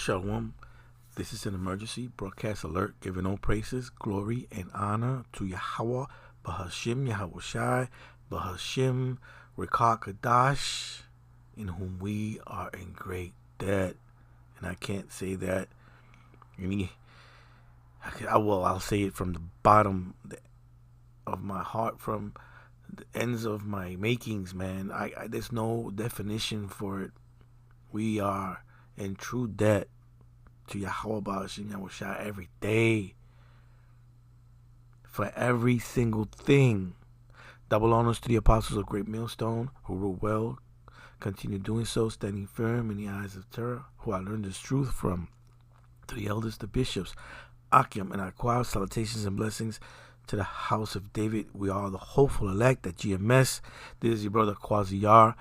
Shalom. This is an emergency broadcast alert giving all praises, glory, and honor to Yahweh, Bahashim, Yahweh Shai, Bahashim, Rekah Kadash, in whom we are in great debt. And I can't say that I'll say it from the bottom of my heart, from the ends of my makings, man. There's no definition for it. We are in true debt to Yahweh Ba'ashim Yahweh Shai every day, for every single thing. Double honors to the apostles of Great Millstone, who ruled well, continue doing so, standing firm in the eyes of Torah, who I learned this truth from. To the elders, the bishops, Akim and Aqua, salutations and blessings to the house of David. We are the hopeful elect at GMS. This is your brother Quasiyar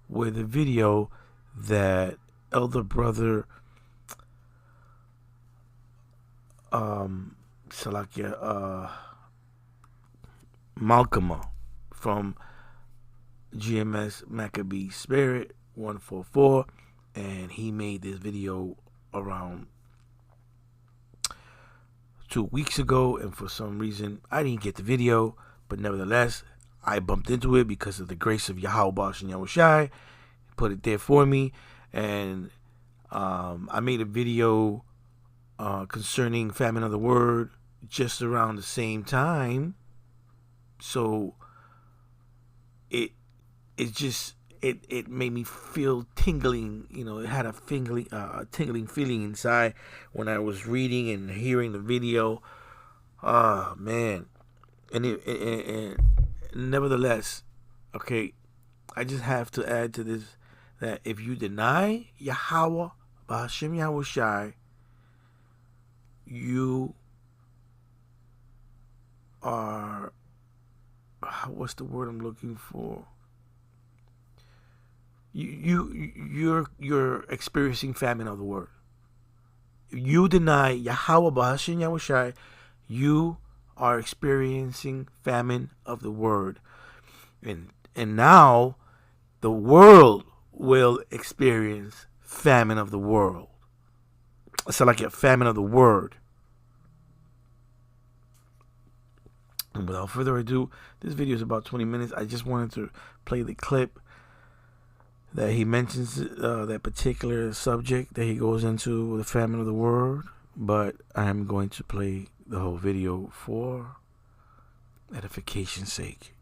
with a video that elder brother Malkama from GMS Maccabee Spirit 144, and he made this video around 2 weeks ago, and for some reason I didn't get the video, but nevertheless I bumped into it because of the grace of Yahweh Ba'ashim Yahweh Shai. Put it there for me, and I made a video concerning famine of the word just around the same time. So it made me feel tingling, it had a tingling feeling inside when I was reading and hearing the video. Man. And nevertheless, okay, I just have to add to this that if you deny Yahweh Ba'ashim Yahweh Shai, you are, what's the word I'm looking for? You're experiencing famine of the word. If you deny Yahweh Ba'ashim Yahweh Shai, you are experiencing famine of the word. And now the world will experience famine of the world. It's like a famine of the word. And without further ado, this video is about 20 minutes. I just wanted to play the clip that he mentions that particular subject that he goes into, the famine of the word. But I am going to play the whole video for edification's sake.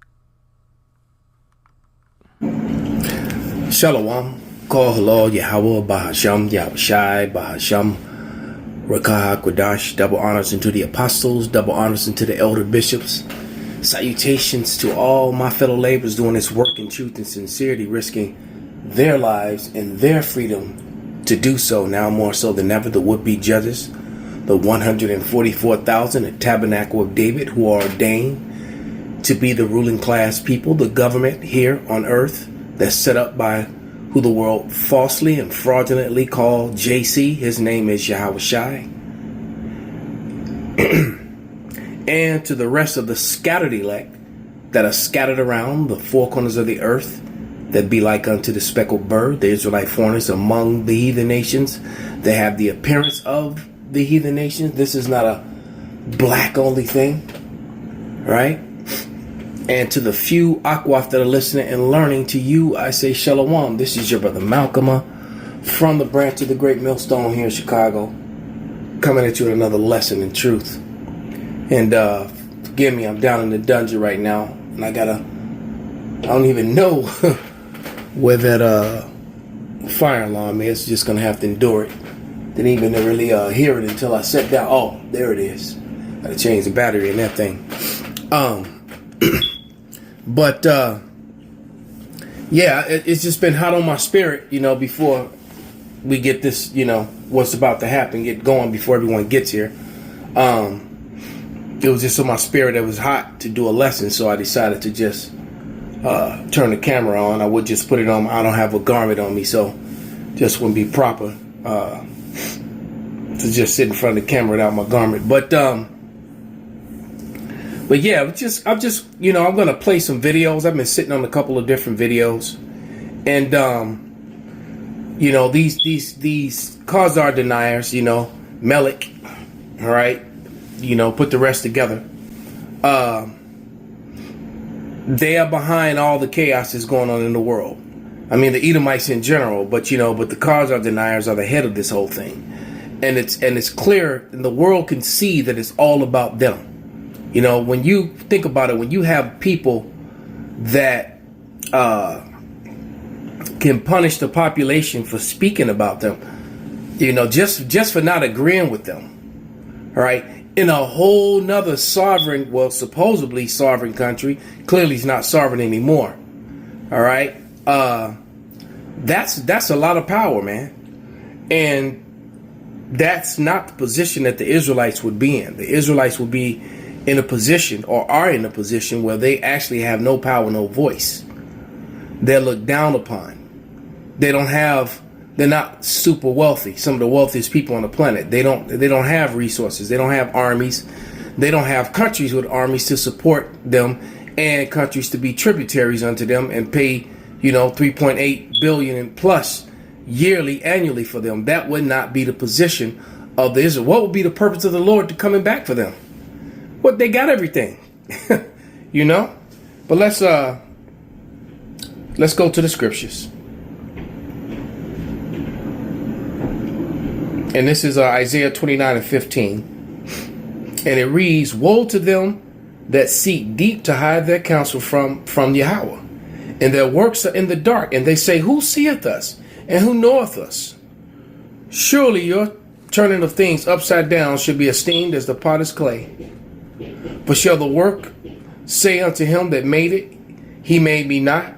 Shalom. Call hello Yahweh Bahasham Yahweh Shai Bahasham Rekah Quadash. Double honors unto the apostles, double honors unto the elder bishops. Salutations to all my fellow laborers doing this work in truth and sincerity, risking their lives and their freedom to do so, now more so than ever. The would-be judges, the 144,000 at Tabernacle of David, who are ordained to be the ruling class people, the government here on earth that's set up by who the world falsely and fraudulently called JC. His name is Yahweh Shai. And to the rest of the scattered elect that are scattered around the four corners of the earth, that be like unto the speckled bird, the Israelite foreigners among the heathen nations. They have the appearance of the heathen nations. This is not a black only thing, right? And to the few Akwaf that are listening and learning, to you I say Shalom. This is your brother Malkama from the branch of the Great Millstone here in Chicago, coming at you with another lesson in truth. And forgive me, I'm down in the dungeon right now, and I don't even know where that fire alarm is. Just gonna have to endure it. Didn't even really hear it until I sat down. Oh, there it is. Gotta change the battery in that thing. But yeah, it's just been hot on my spirit, before we get this, what's about to happen, get going before everyone gets here. It was just on my spirit. It was hot to do a lesson, so I decided to just turn the camera on. I would just put it on. I don't have a garment on me, so just wouldn't be proper to just sit in front of the camera without my garment. But yeah, I'm just I'm gonna play some videos. I've been sitting on a couple of different videos, and You know, these Khazar deniers, you know, Melik, all right, you know, put the rest together. They are behind all the chaos that's going on in the world. I mean, the Edomites in general, but you know, but the Khazar deniers are the head of this whole thing, and it's clear, and the world can see that it's all about them. You know, when you think about it, when you have people that can punish the population for speaking about them, you know, just for not agreeing with them, all right, in a whole nother sovereign, well, supposedly sovereign country, clearly it's not sovereign anymore, all right, that's a lot of power, man, and that's not the position that the Israelites would be in. The Israelites would be in a position, or are in a position, where they actually have no power, no voice. They're looked down upon. They're not super wealthy. Some of the wealthiest people on the planet. They don't have resources. They don't have armies. They don't have countries with armies to support them, and countries to be tributaries unto them and pay, you know, 3.8 billion and plus annually for them. That would not be the position of the Israel. What would be the purpose of the Lord to coming back for them? What, they got everything, you know. But let's go to the scriptures, and this is Isaiah 29:15, and it reads, "Woe to them that seek deep to hide their counsel from Yahweh, and their works are in the dark, and they say, Who seeth us, and who knoweth us? Surely your turning of things upside down should be esteemed as the potter's clay. But shall the work say unto him that made it, He made me not?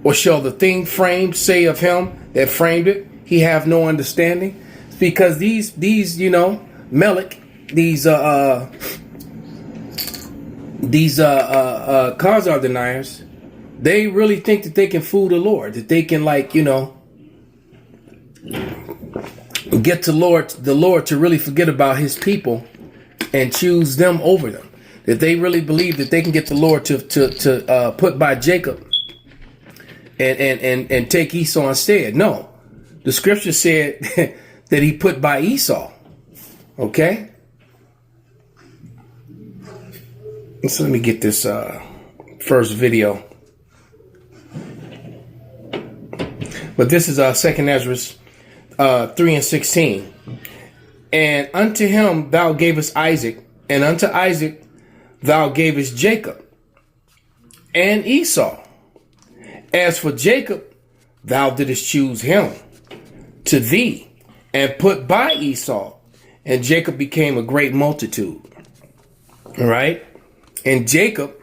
Or shall the thing framed say of him that framed it, He have no understanding?" Because these you know, Melik, these Khazar deniers, they really think that they can fool the Lord, that they can, like, you know, get the Lord to really forget about His people and choose them over them. That they really believe that they can get the Lord to put by Jacob and take Esau instead. No, the scripture said that He put by Esau. Okay, so let me get this first video. But this is 2nd Ezra 3:16. "And unto him thou gavest Isaac, and unto Isaac thou gavest Jacob and Esau. As for Jacob, thou didst choose him to thee, and put by Esau, and Jacob became a great multitude." All right? And Jacob,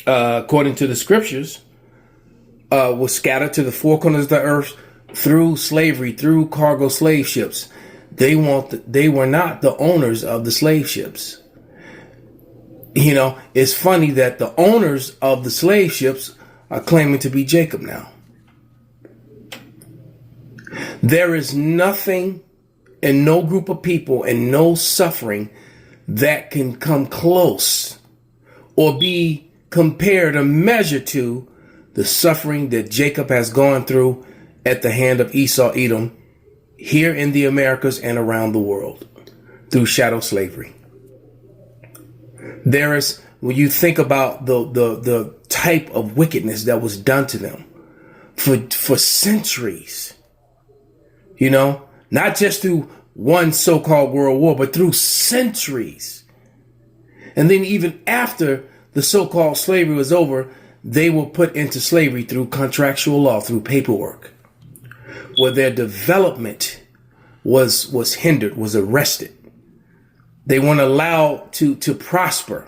according to the scriptures, was scattered to the four corners of the earth through slavery, through cargo slave ships. They were not the owners of the slave ships. You know, it's funny that the owners of the slave ships are claiming to be Jacob now. There is nothing and no group of people and no suffering that can come close or be compared or measured to the suffering that Jacob has gone through at the hand of Esau Edom here in the Americas and around the world through chattel slavery. There is, when you think about the type of wickedness that was done to them for centuries, you know, not just through one so-called world war, but through centuries. And then even after the so-called slavery was over, they were put into slavery through contractual law, through paperwork, where their development was hindered, was arrested. They weren't allowed to prosper.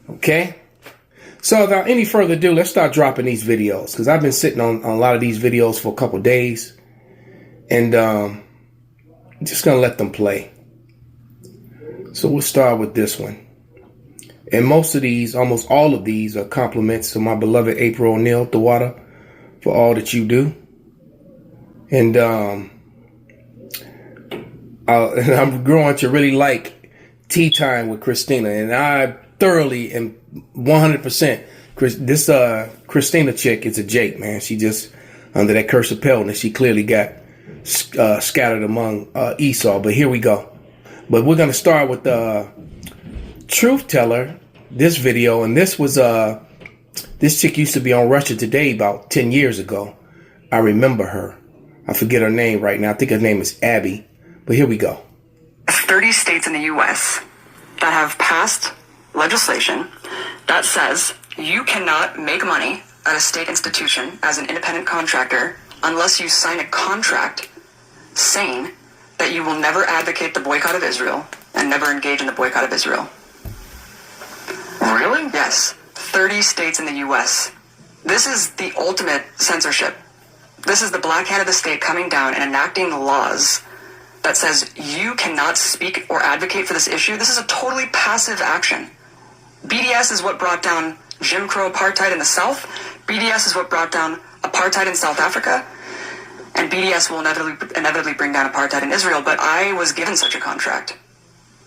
Okay? So without any further ado, let's start dropping these videos, because I've been sitting on a lot of these videos for a couple days, and I'm just going to let them play. So we'll start with this one. And most of these, almost all of these, are compliments to my beloved April O'Neil, Tawada, for all that you do. And I'm growing to really like Tea Time with Christina. And I thoroughly and 100%, this Christina chick is a Jake, man. She just under that curse of Peltness. She clearly got scattered among Esau. But here we go. But we're going to start with the Truth Teller, this video. And this was, this chick used to be on Russia Today about 10 years ago. I remember her. I forget her name right now. I think her name is Abby. But here we go. 30 states in the U.S. that have passed legislation that says you cannot make money at a state institution as an independent contractor unless you sign a contract saying that you will never advocate the boycott of Israel and never engage in the boycott of Israel. Really? Yes. 30 states in the U.S. This is the ultimate censorship. This is the black hand of the state coming down and enacting laws that says you cannot speak or advocate for this issue. This is a totally passive action. BDS is what brought down Jim Crow apartheid in the South. BDS is what brought down apartheid in South Africa. And BDS will inevitably bring down apartheid in Israel. But I was given such a contract.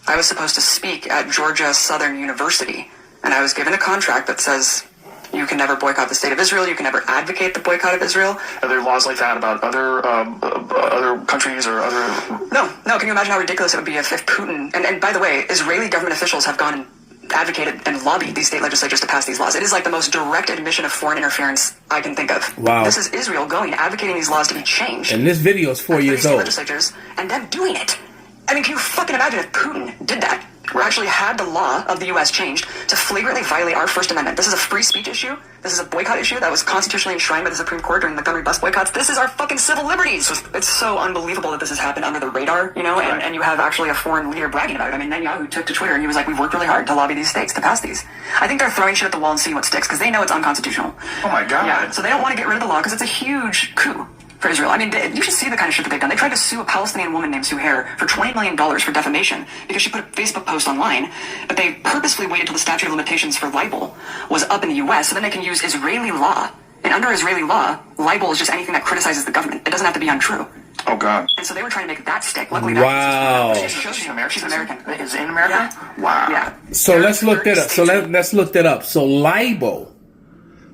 I was supposed to speak at Georgia Southern University. And I was given a contract that says you can never boycott the state of Israel. You can never advocate the boycott of Israel. Are there laws like that about other countries or other... No. Can you imagine how ridiculous it would be if Putin... And by the way, Israeli government officials have gone and advocated and lobbied these state legislatures to pass these laws. It is like the most direct admission of foreign interference I can think of. Wow. This is Israel going, advocating these laws to be changed. And this video is 4 years old. Legislatures, and them doing it. I mean, can you fucking imagine if Putin did that? Or actually had the law of the U.S. changed to flagrantly violate our First Amendment. This is a free speech issue. This is a boycott issue that was constitutionally enshrined by the Supreme Court during the Montgomery bus boycotts. This is our fucking civil liberties. It's so unbelievable that this has happened under the radar, you know, and you have actually a foreign leader bragging about it. I mean, Netanyahu took to Twitter and he was like, we've worked really hard to lobby these states to pass these. I think they're throwing shit at the wall and seeing what sticks because they know it's unconstitutional. Oh my God. Yeah, so they don't want to get rid of the law because it's a huge coup for Israel. I mean, you should see the kind of shit that they've done. They tried to sue a Palestinian woman named Suhair for $20 million for defamation because she put a Facebook post online, but they purposefully waited till the statute of limitations for libel was up in the U.S. so then they can use Israeli law. And under Israeli law, libel is just anything that criticizes the government. It doesn't have to be untrue. Oh God. And so they were trying to make that stick. Luckily, wow. She's American. She's American. Is in America? Yeah. Wow. Yeah. So let's look that up. So let's look that up. So libel.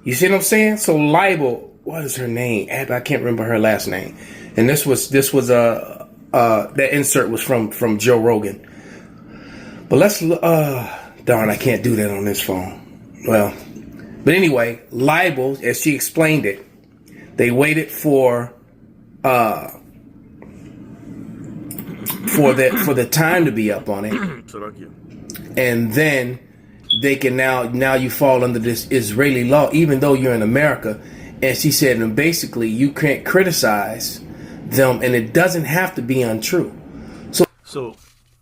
You see what I'm saying? So libel. What is her name? I can't remember her last name. And this was that insert was from Joe Rogan. But let's darn, I can't do that on this phone. Well, but anyway, libel, as she explained it, they waited for the time to be up on it, and then they can now you fall under this Israeli law, even though you're in America. And she said, and basically, you can't criticize them, and it doesn't have to be untrue. So,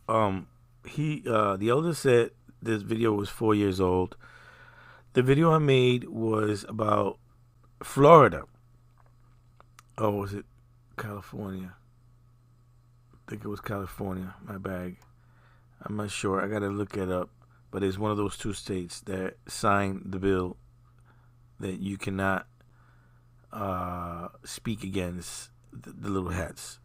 the elder said this video was 4 years old. The video I made was about Florida. Oh, was it California? I think it was California. My bag. I'm not sure. I gotta look it up. But it's one of those two states that signed the bill that you cannot speak against the little hats.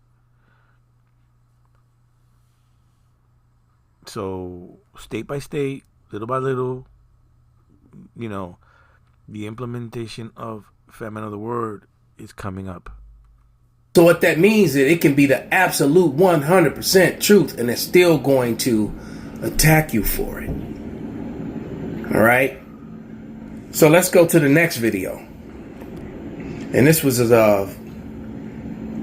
So state by state, little by little, you know, the implementation of famine of the word is coming up. So what that means is it can be the absolute 100% truth, and it's still going to attack you for it. All right. So let's go to the next video. And this was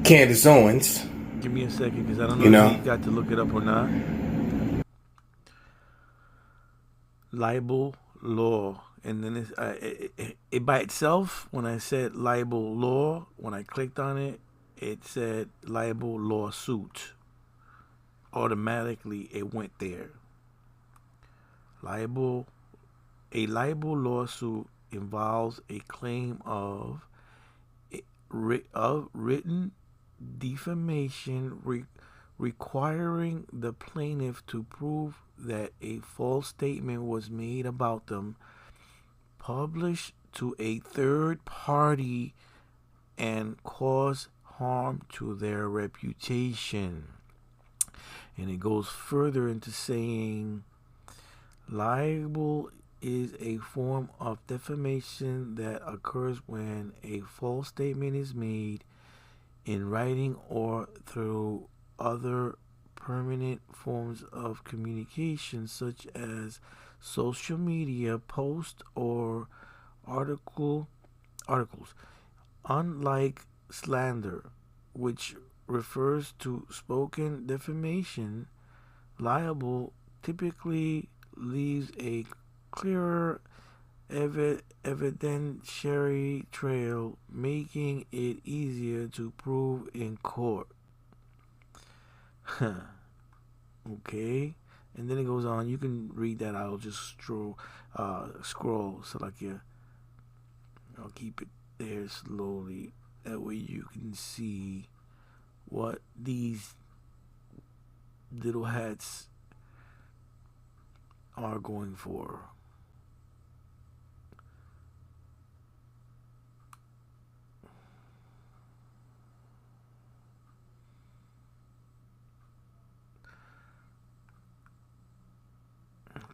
Candace Owens. Give me a second, because I don't know if you got to look it up or not. Libel law. And then it by itself, when I said libel law, when I clicked on it, it said libel lawsuit. Automatically, it went there. A libel lawsuit involves a claim of written defamation requiring the plaintiff to prove that a false statement was made about them, published to a third party, and cause harm to their reputation. And it goes further into saying libel is a form of defamation that occurs when a false statement is made in writing or through other permanent forms of communication, such as social media posts or articles. Unlike slander, which refers to spoken defamation, libel typically leaves a clearer evidentiary trail, making it easier to prove in court. Okay, and then it goes on. You can read that. I'll just scroll. So like I'll keep it there slowly. That way you can see what these little hats are going for.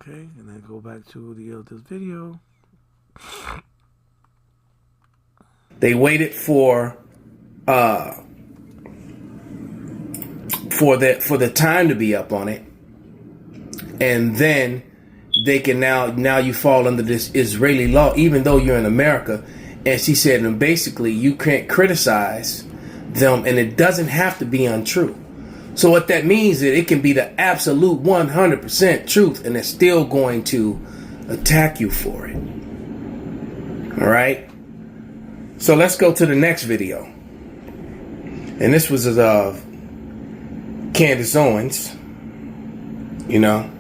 Okay, and then go back to the other video. They waited for the time to be up on it, and then they can now you fall under this Israeli law, even though you're in America. And she said, and basically you can't criticize them, and it doesn't have to be untrue. So what that means is it can be the absolute 100% truth, and they're still going to attack you for it. All right. So let's go to the next video. And this was of Candace Owens. You know,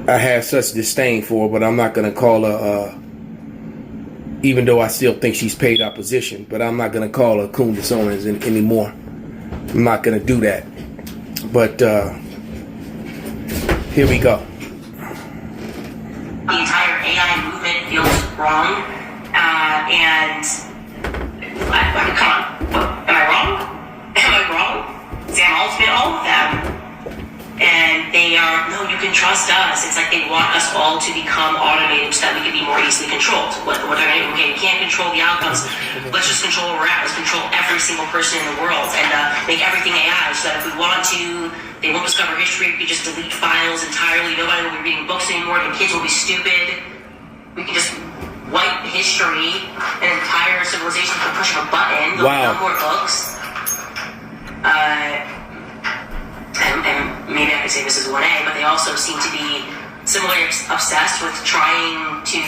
I have such disdain for her, but I'm not going to call her, even though I still think she's paid opposition, but I'm not going to call her Candace Owens anymore. I'm not going to do that. But here we go. The entire AI movement feels wrong. And come on, am I wrong? Am I wrong? Sam Altman, all of them. And they are, no, you can trust us. It's like they want us all to become automated so that we can be more easily controlled. What they're going to do, okay, we can't control the outcomes. Let's just control where we're at. Let's control every single person in the world and make everything AI so that if we want to, they won't discover history. We can just delete files entirely. Nobody will be reading books anymore. The kids will be stupid. We can just wipe history, an entire civilization for pushing a button. There'll be no more books. And maybe I could say this is 1A, but they also seem to be similarly obsessed with trying to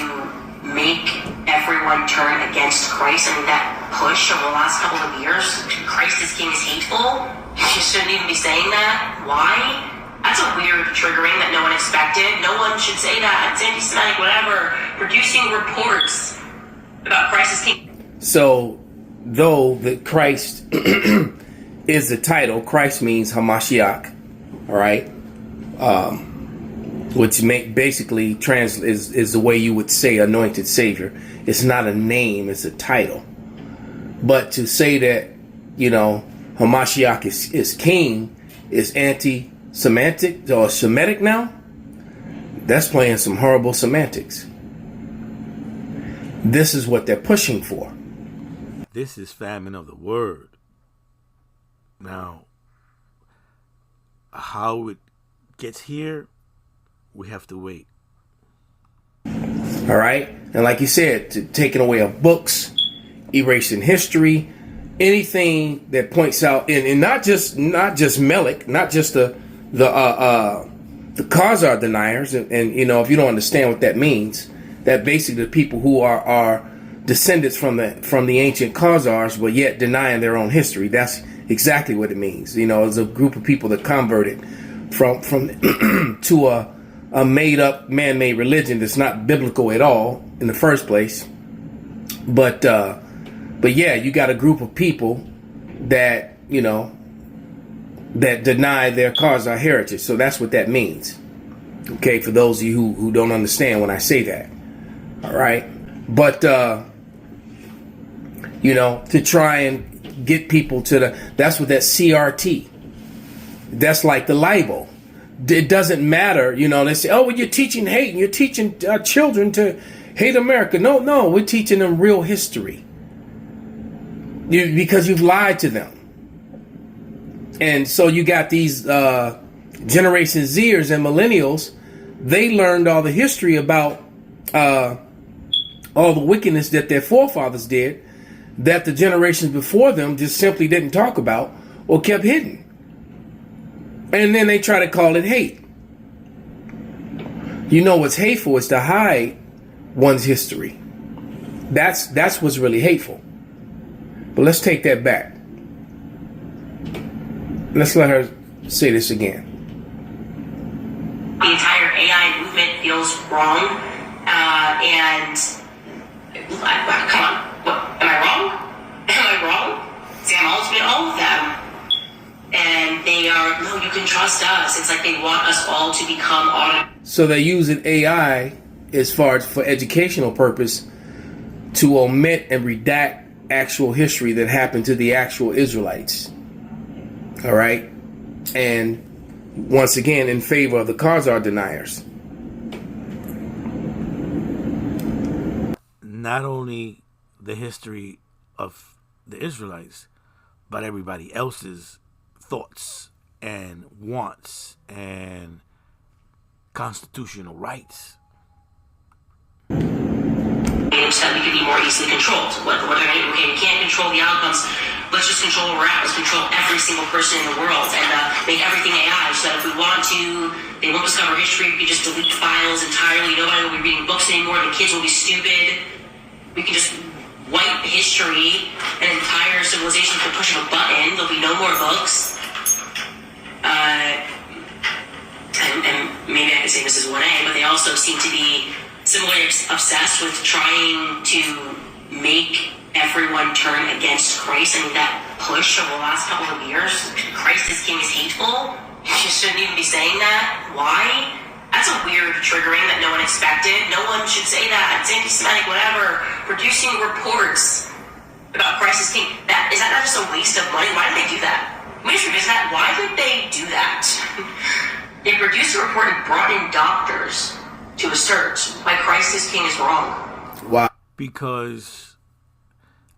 make everyone turn against Christ. I mean, that push over the last couple of years, Christ is king is hateful. You shouldn't even be saying that. Why? That's a weird triggering that no one expected. No one should say that. It's anti-Semitic, whatever. Producing reports about Christ is king. So, though the Christ is the title, Christ means Hamashiach, all right? Which basically is the way you would say anointed savior. It's not a name, it's a title. But to say that, you know, Hamashiach is king is anti-Semitic or Semitic now, that's playing some horrible semantics. This is what they're pushing for. This is famine of the word. Now, how it gets here, we have to wait. All right? And like you said, taking away of books, erasing history, anything that points out, and not just Melech, not just the Khazar deniers, and you know, if you don't understand what that means, that basically the people who are descendants from the ancient Khazars, but yet denying their own history. That's exactly what it means. You know, it's a group of people that converted from to a made up, man-made religion that's not biblical at all in the first place. But yeah, you got a group of people that, you know, that deny their Khazar heritage. So that's what that means. Okay, for those of you who don't understand when I say that. All right. But, you know, to try and get people to that's what that CRT, that's like the libel. it doesn't matter. You know, they say, oh, well, you're teaching hate and you're teaching children to hate America. No, we're teaching them real history. Because you've lied to them. And so you got these Generation Zers and millennials. They learned all the history about all the wickedness that their forefathers did that the generations before them just simply didn't talk about or kept hidden. And then they try to call it hate. You know what's hateful is to hide one's history. That's what's really hateful. But let's take that back. Let's let her say this again. The entire AI movement feels wrong, and come on, what, am I wrong? Am I wrong? Sam Altman, all of them. And they are, no, you can trust us. It's like they want us all to become automated. So they're using AI as far as for educational purpose to omit and redact actual history that happened to the actual Israelites. All right? And once again, in favor of the Khazar deniers. Not only the history of the Israelites, but everybody else's thoughts and wants and constitutional rights. So that we can be more easily controlled. Okay, we can't control the outcomes. Let's just control where we're at. Let's control every single person in the world and make everything AI. So that if we want to, they won't discover history. We can just delete files entirely. Nobody will be reading books anymore. The kids will be stupid. We can just wipe history. An entire civilization for pushing a button. There'll be no more books. And maybe I could say this is 1A, but they also seem to be similarly obsessed with trying to make everyone turn against Christ. I mean, that push over the last couple of years, Christ is king is hateful. You shouldn't even be saying that. Why? That's a weird triggering that no one expected. No one should say that. It's anti-Semitic, whatever. Producing reports about Christ is king. Is that not just a waste of money? Why did they do that? Let me just revisit that. Why did they do that? They produced a report and brought in doctors to assert why Christ is king is wrong. Wow. Because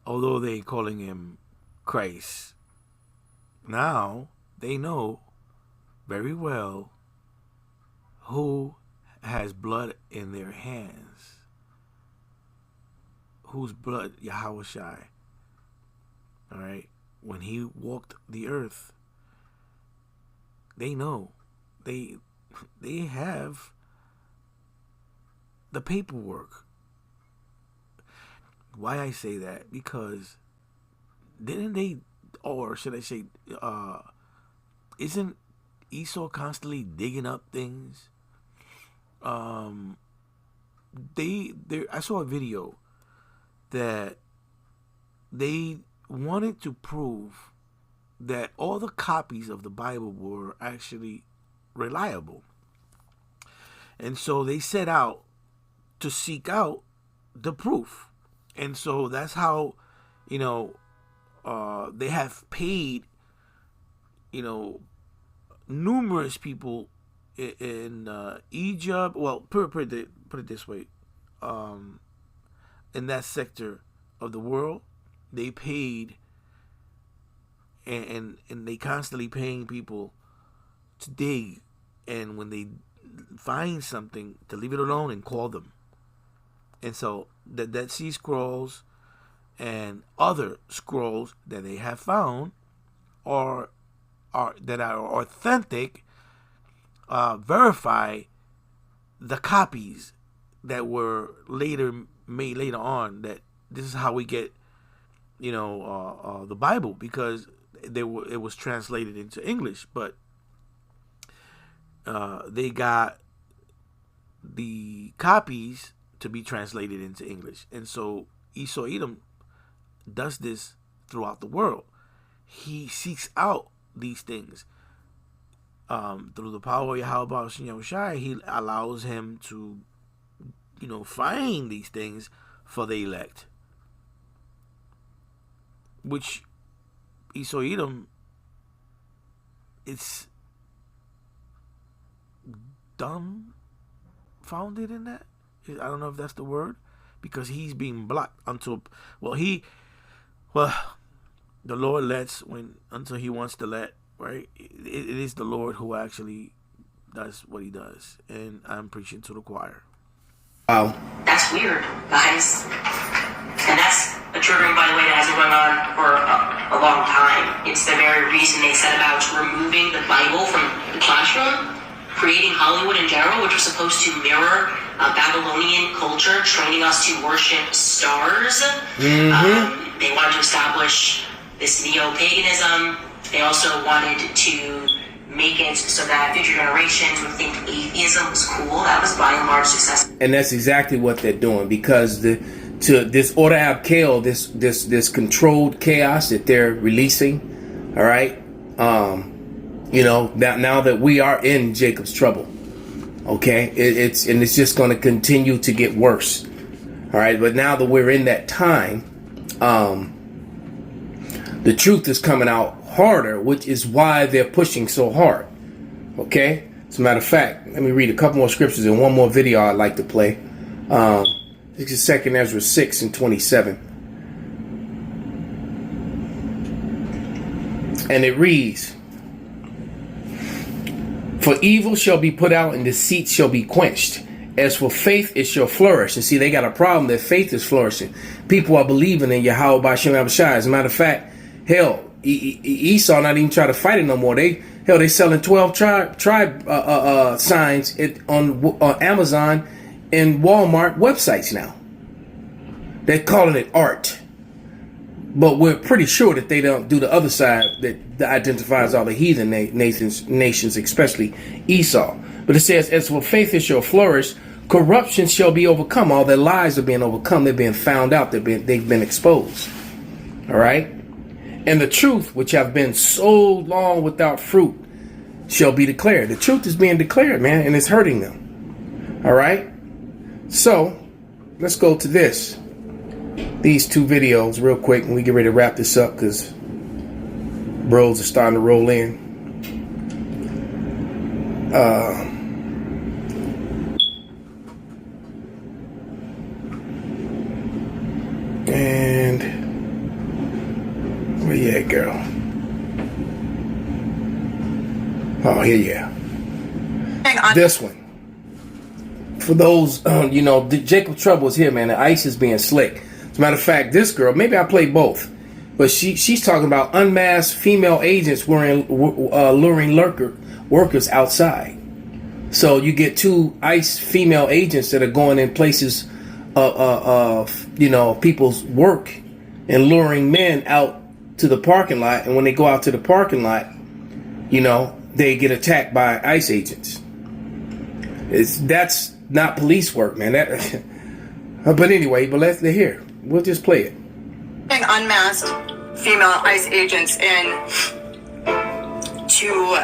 although they're calling him Christ, now they know very well who has blood in their hands. Whose blood? Yahweh Shai. Alright? When he walked the earth, they know. They have the paperwork. Why I say that? Because didn't they, or should I say, isn't Esau constantly digging up things? I saw a video that they wanted to prove that all the copies of the Bible were actually reliable. And so they set out to seek out the proof. And so that's how, they have paid, numerous people in Egypt. Well, put it this way. In that sector of the world, they paid and they constantly paying people to dig, and when they find something, to leave it alone and call them. And so the Dead Sea Scrolls and other scrolls that they have found are authentic, verify the copies that were made later on. That this is how we get, the Bible, because it was translated into English, but they got the copies to be translated into English. And so Esau Edom does this throughout the world. He seeks out these things through the power of Yahweh Shai. He allows him to find these things for the elect, which Esau Edom, it's dumbfounded in that. I don't know if that's the word, because he's being blocked until well the Lord lets until He wants to let, right? It is the Lord who actually does what He does, and I'm preaching to the choir. Wow. That's weird, guys. And that's a triggering, by the way, that has been going on for a long time. It's the very reason they set about removing the Bible from the classroom, creating Hollywood in general, which was supposed to mirror Babylonian culture, training us to worship stars. Mm-hmm. They wanted to establish this neo-paganism. They also wanted to make it so that future generations would think atheism was cool. That was by and large successful. And that's exactly what they're doing, because to this order ab chaos, this controlled chaos that they're releasing. All right, now that we are in Jacob's trouble, okay, it's just going to continue to get worse. All right, but now that we're in that time, the truth is coming out harder, which is why they're pushing so hard. Okay, as a matter of fact, let me read a couple more scriptures and one more video I'd like to play. This is 2 Ezra 6:27, and it reads, "For evil shall be put out and deceit shall be quenched. As for faith, it shall flourish." And see, they got a problem that faith is flourishing. People are believing in Yahweh B'Shem Abishai. As a matter of fact, hell, Esau not even try to fight it no more. They selling 12 tribe signs on Amazon and Walmart websites now. They're calling it art, but we're pretty sure that they don't do the other side that identifies all the heathen nations, especially Esau. But it says, "As for faith, it shall flourish. Corruption shall be overcome." All their lies are being overcome. They're being found out. They've been exposed. All right. "And the truth, which have been so long without fruit, shall be declared." The truth is being declared, man, and it's hurting them. All right. So let's go to these two videos real quick, and we get ready to wrap this up because bros are starting to roll in. And where you at, girl? Oh, here you are. This one. For those, Jacob Trouble is here, man. The ice is being slick. As a matter of fact, this girl, maybe I play both, but she's talking about unmasked female agents luring workers outside. So you get two ICE female agents that are going in places of people's work and luring men out to the parking lot. And when they go out to the parking lot, they get attacked by ICE agents. That's not police work, man. But anyway, let's hear. We'll just play it. Unmasked female ICE agents in two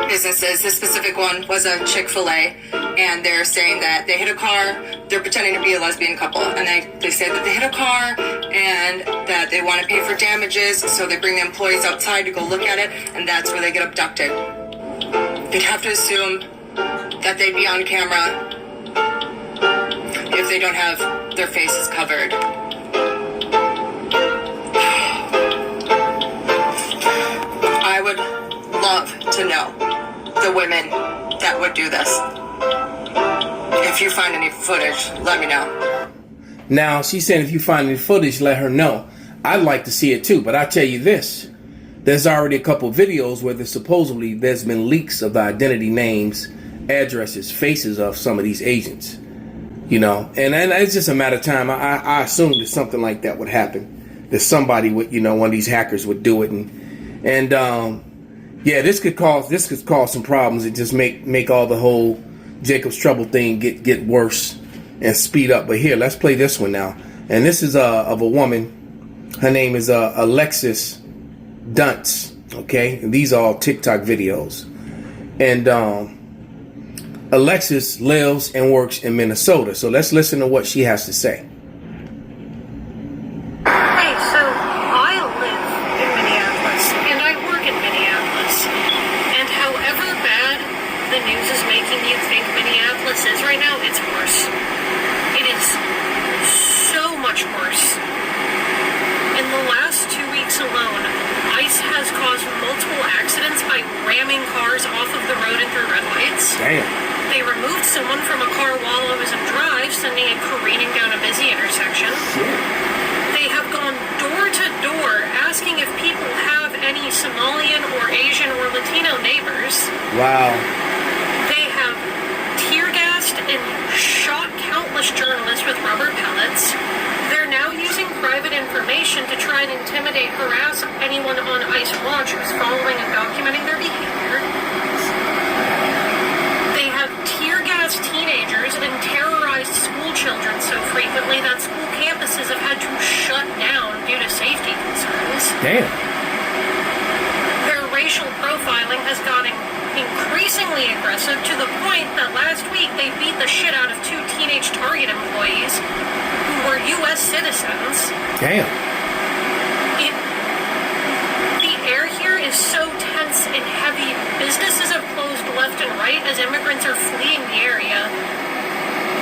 businesses. This specific one was a Chick-fil-A, and they're saying that they hit a car. They're pretending to be a lesbian couple, and they say that they hit a car and that they want to pay for damages, so they bring the employees outside to go look at it, and that's where they get abducted. You'd have to assume that they'd be on camera if they don't have their faces covered. I would love to know the women that would do this. If you find any footage, let me know. Now, she's saying if you find any footage, let her know. I'd like to see it too, but I tell you this. There's already a couple of videos where there's been leaks of the identity names, addresses, faces of some of these agents. And it's just a matter of time. I assumed that something like that would happen. That somebody would, one of these hackers would do it, and this could cause some problems and just make all the whole Jacob's Trouble thing get worse and speed up. But here, let's play this one now. And this is of a woman. Her name is Alexis Dunce. Okay, and these are all TikTok videos, and Alexis lives and works in Minnesota. So let's listen to what she has to say. Hey, so I live in Minneapolis, and I work in Minneapolis. And however bad the news is making you think multiple accidents by ramming cars off of the road and through red lights. Damn. They removed someone from a car while it was in drive, sending it careening down a busy intersection. They have gone door to door asking if people have any Somalian or Asian or Latino neighbors. Wow. They have tear gassed and shot countless journalists with rubber pellets. They're now using private information to try and intimidate, harass anyone on ICE watch who's following and documenting their behavior. They have tear-gassed teenagers and terrorized school children so frequently that school campuses have had to shut down due to safety concerns. Damn. Their racial profiling has gotten increasingly aggressive to the point that last week they beat the shit out of 2 teenage Target employees who were U.S. citizens. Damn. The air here is so tense and heavy. Businesses have closed left and right as immigrants are fleeing the area.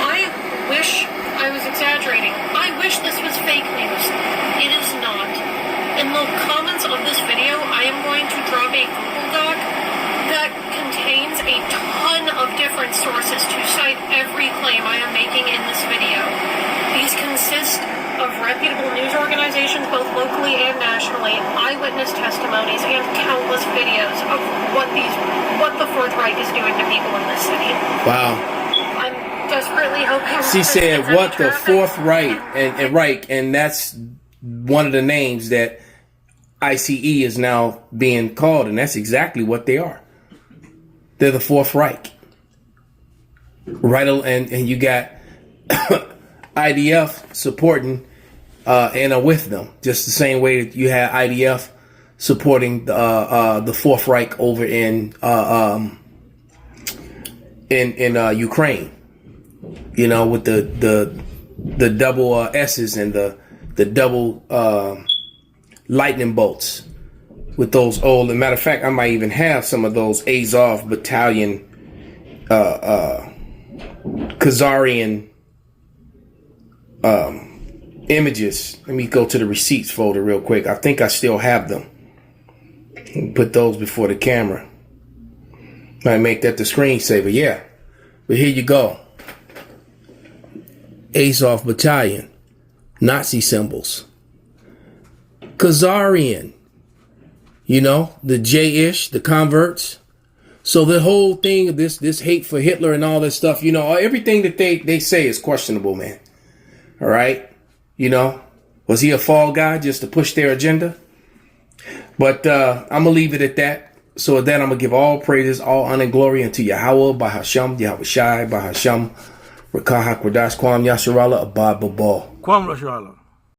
I wish I was exaggerating. I wish this was fake news. It is not. In the comments of this video, I am going to drop a Google Doc that contains a ton of different sources to cite every claim I am making in this video. These consist of reputable news organizations, both locally and nationally, eyewitness testimonies, and countless videos of what the Fourth Reich is doing to people in this city. Wow. I'm desperately hoping. She said, "What the Fourth Reich," and Reich, and that's one of the names that ICE is now being called, and that's exactly what they are. They're the Fourth Reich, right? And you got IDF supporting and are with them, just the same way that you had IDF supporting the Fourth Reich over in Ukraine. You know, with the double S's and the double lightning bolts. With those old, as a matter of fact, I might even have some of those Azov battalion, Khazarian images. Let me go to the receipts folder real quick. I think I still have them. Put those before the camera. Might make that the screensaver, yeah. But here you go. Azov battalion, Nazi symbols, Khazarian. You know, the J-ish, the converts. So the whole thing of this hate for Hitler and all this stuff, you know, everything that they say is questionable, man. All right? You know, was he a fall guy just to push their agenda? But I'm going to leave it at that. So with that, I'm going to give all praises, all honor and glory unto Yahweh, Bahasham, Yahweh Shai, Bahasham, Rakah HaKwadash, Kwam Yasharallah, Abad Babal. Kwam Rasharallah.